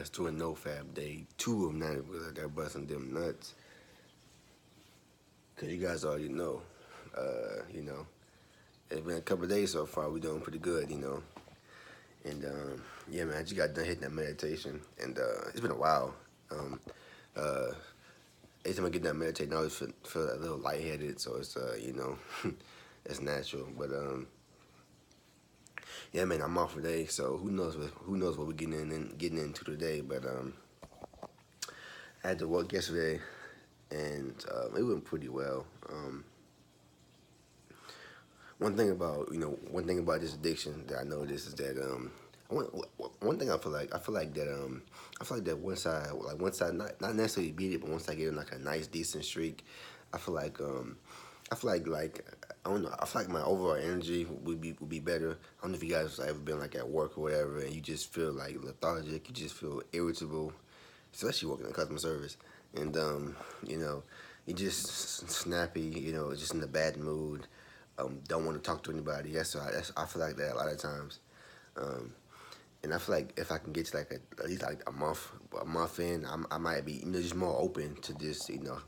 guys to a NoFap day 2 of 9 because I got busting them nuts. Cause you guys already know, you know, it's been a couple of days so far. We doing pretty good, you know. And yeah, man, I just got done hitting that meditation, and it's been a while. Um, uh, every time I get done meditating, I always feel a little lightheaded, so it's you know, it's natural. But yeah, man, I'm off today, so who knows what we're getting into today. But I had to work yesterday, and it went pretty well. One thing about this addiction that I noticed is that one, one thing I feel like that once I not necessarily beat it, but once I get in like a nice decent streak, I feel like I don't know, I feel like my overall energy would be better. I don't know if you guys have ever been like at work or whatever, and you just feel like lethargic, you just feel irritable, especially working in customer service, and you know, you just snappy, you know, just in a bad mood. Don't want to talk to anybody. I feel like that a lot of times. Um, and I feel like if I can get to like at least like a month in, I might be, you know, just more open to this, you know,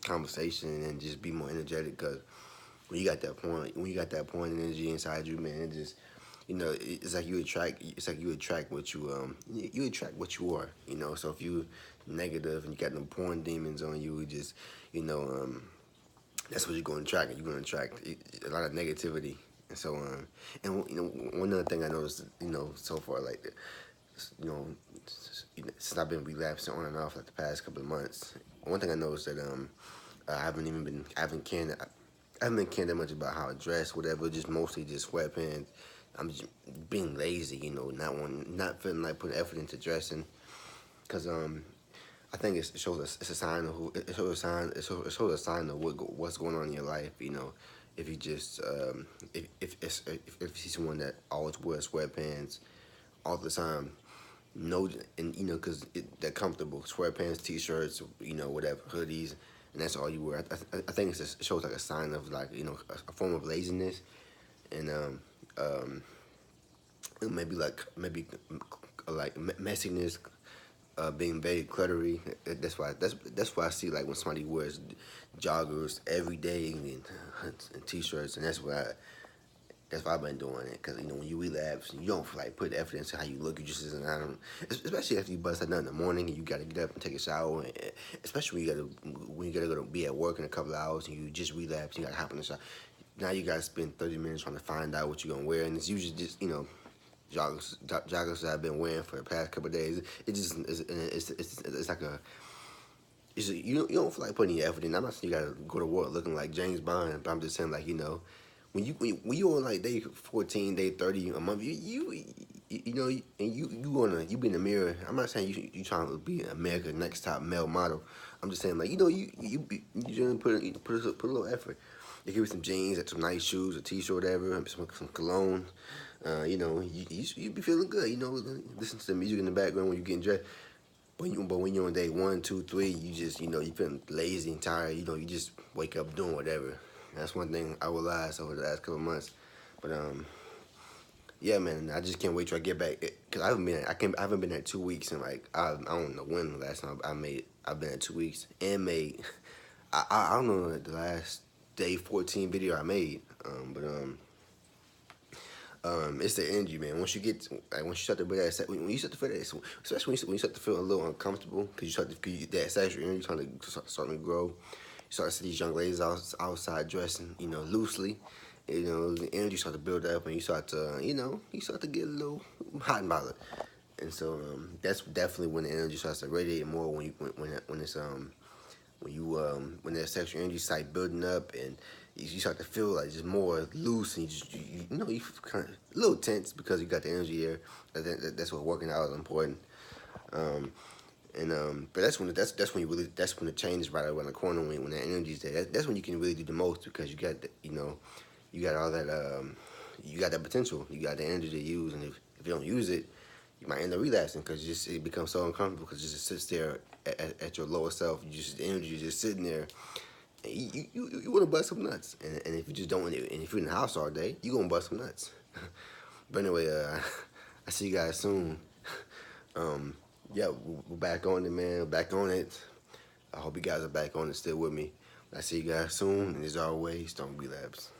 conversation and just be more energetic. Cause when you got that point of energy inside you, man, it just, you know, it's like you attract what you attract what you are, you know. So if you negative and you got them porn demons on you, just, you know, that's what you're going to attract. You're going to attract a lot of negativity. And so, and you know, one other thing I noticed, you know, so far, like, you know, since I've been relapsing on and off like the past couple of months, one thing I noticed that I haven't been caring that much about how I dress, whatever. Just mostly just sweatpants. I'm just being lazy, you know, not feeling like putting effort into dressing, cause I think it shows us it's a sign of it shows a sign of what's going on in your life. You know, if you just if you see someone that always wears sweatpants all the time, no, and you know, cause they're comfortable sweatpants, t-shirts, you know, whatever, hoodies, and that's all you wear. I think it shows like a sign of like, you know, a form of laziness, and um maybe like messiness, being very cluttery. That's why I see like when somebody wears joggers every day and t-shirts, and that's why I've been doing it. Cause you know when you relapse, you don't feel like put effort into how you look. You just isn't. I don't. Especially after you bust a nut in the morning and you gotta get up and take a shower. And especially when you gotta go to be at work in a couple of hours and you just relapse. You gotta hop in the shower. Now you gotta spend 30 minutes trying to find out what you're gonna wear, and it's usually just, you know, joggers that I've been wearing for the past couple of days. It just it's like you don't feel like putting your effort in. I'm not saying you gotta go to work looking like James Bond, but I'm just saying, like, you know, when you on like day 14, day 30 a month, you know, and you be in the mirror. I'm not saying you trying to be America's Next Top Male Model. I'm just saying, like, you know, you just put a little effort. You give me some jeans, some nice shoes, a t-shirt, whatever, some cologne. You know, you be feeling good. You know, listen to the music in the background when you getting dressed. But when you're on day 1, 2, 3, you just, you know, you feeling lazy and tired. You know, you just wake up doing whatever. That's one thing I realized over the last couple of months. But yeah, man, I just can't wait till I get back. Cause I haven't been at 2 weeks, and like I don't know when the last time I've been at 2 weeks and made. I don't know the last day 14 video I made. It's the energy, man. Once you start to build that, when you start to feel that, especially when you start to feel a little uncomfortable, because that sexual energy starting to grow. You start to see these young ladies outside dressing, you know, loosely. You know, the energy start to build up, and you start to get a little hot and bothered. And so that's definitely when the energy starts to radiate more when that sexual energy starts building up, and you start to feel like just more loose, and you know, you kind of a little tense because you got the energy there. That's what working out is important. But that's when the change is right around the corner when that energy's there. That's when you can really do the most, because you got you got all that you got that potential, you got the energy to use, and if you don't use it, you might end up relapsing because it becomes so uncomfortable because it just sits there at your lower self. The energy is just sitting there. And you want to bust some nuts, and if you just don't, and if you're in the house all day, you gonna bust some nuts. But anyway, I see you guys soon. Yeah, we're back on it, man. Back on it. I hope you guys are back on it still with me. I see you guys soon, and as always, don't relapse.